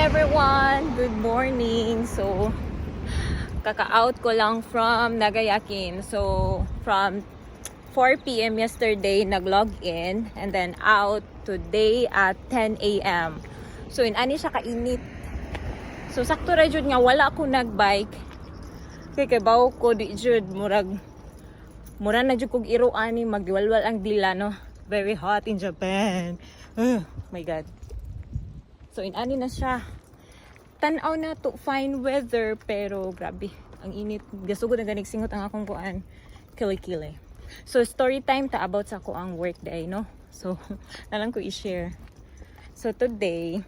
everyone! Good morning! So, kaka-out ko lang from Nagayakin. So, from 4 p.m. yesterday, nag-log in and then out today at 10 a.m. So, ani siya kainit. So, sakto ra jud nga wala ako nag-bike. Kay bawo ko di jud murag na jud kog iro ani magwalwal ang dila no. Very hot in Japan. Oh my god. So, ani na siya. Tanaw na to fine weather pero grabe ang init. Gasugod na ganig singot ang akong kuan kili-kili. So story time ta about sa ako ang work day no. So nalang ko i-share. So today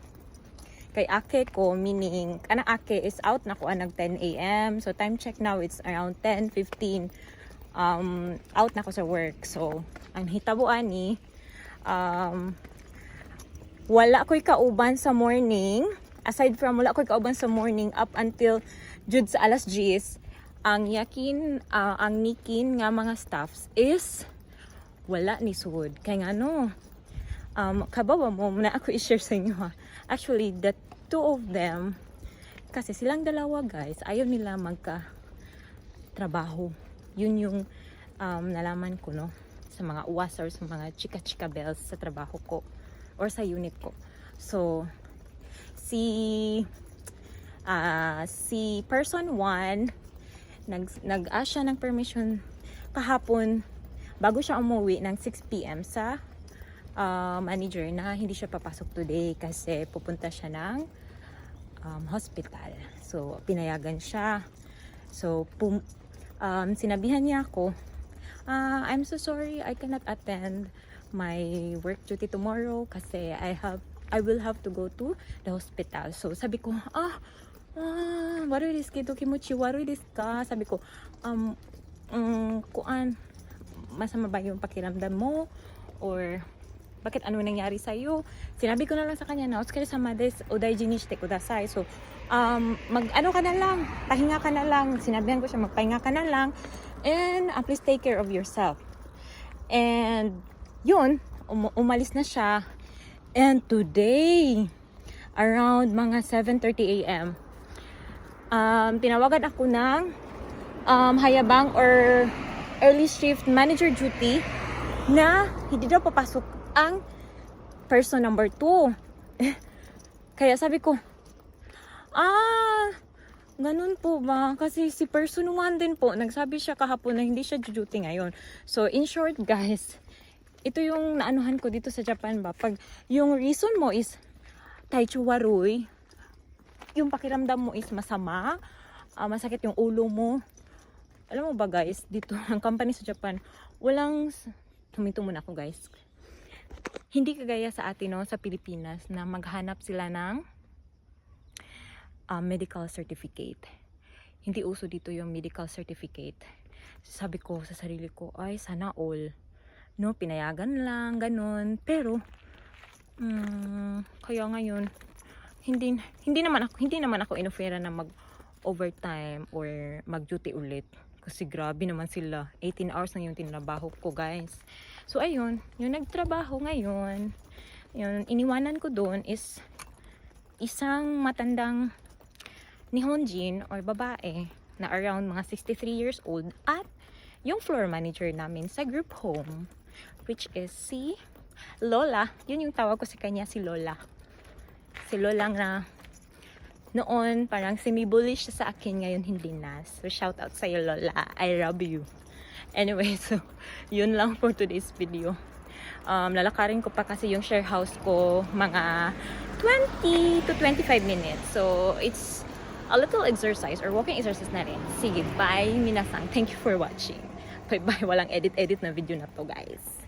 kay ake ko meaning kanang ake is out na ko nag 10 a.m. So time check now it's around 10:15 out na ko sa work. So ang hitabo ani wala ko'y kauban sa morning. Aside from wala ko'y kauban sa morning up until jud sa alas 10, ang nikin nga mga staffs is wala ni sud. Kaya nga no, kabawa mo na ako i-share sa inyo ha. Actually, the two of them, kasi silang dalawa guys, ayaw nila magka-trabaho. Yun yung nalaman ko no, sa mga uwas or sa mga chika-chika bells sa trabaho ko or sa unit ko. So, si person 1 nag-ask siya ng permission kahapon bago siya umuwi ng 6 p.m. sa manager na hindi siya papasok today kasi pupunta siya ng hospital. So pinayagan siya. So sinabihan niya ako, I'm so sorry I cannot attend my work duty tomorrow kasi I will have to go to the hospital. So sabi ko, waru desu kedo kimuchi waru desu ka? Sabi ko, kuan, masama ba yung pakiramdam mo? Or bakit ano nangyari sa'yo? Sinabi ko na lang sa kanya na, otsukare sama desu, odaiji ni shite kudasai. So, ano ka na lang, pahinga ka na lang. Sinabihan ko siya, magpahinga ka na lang. And please take care of yourself. And yun, umalis na siya. And today, around mga 7:30 a.m., tinawagan ako ng hayabang or early shift manager duty na hindi daw papasok ang person number 2. Kaya sabi ko, ganun po ba? Kasi si person 1 din po, nagsabi siya kahapon na hindi siya duty ngayon. So, in short guys, ito yung naanuhan ko dito sa Japan ba. Pag yung reason mo is taichu waruy, yung pakiramdam mo is masama, masakit yung ulo mo. Alam mo ba guys, dito ang company sa Japan, walang, huminto muna ako guys. Hindi kagaya sa atin no, sa Pilipinas na maghanap sila ng medical certificate. Hindi uso dito yung medical certificate. Sabi ko sa sarili ko, ay sana all. No, pinayagan lang, ganun. Pero, kaya ngayon, hindi naman ako inofera na mag-overtime or mag-duty ulit. Kasi grabe naman sila. 18 hours na yung tinrabaho ko, guys. So, ayun, yung nagtrabaho ngayon, yung iniwanan ko doon is isang matandang Nihonjin or babae na around mga 63 years old at yung floor manager namin sa group home, which is si Lola. Yun yung tawag ko sa kanya, si Lola. Si Lola na noon parang semi-bullish siya sa akin, ngayon hindi na. So shout out sa iyo Lola, I love you. Anyway, so yun lang for today's video. Lalakarin ko pa kasi yung share house ko mga 20 to 25 minutes. So it's a little exercise or walking exercise na rin. Sige, bye minasang. Thank you for watching. Bye-bye. Walang edit-edit na video na to guys.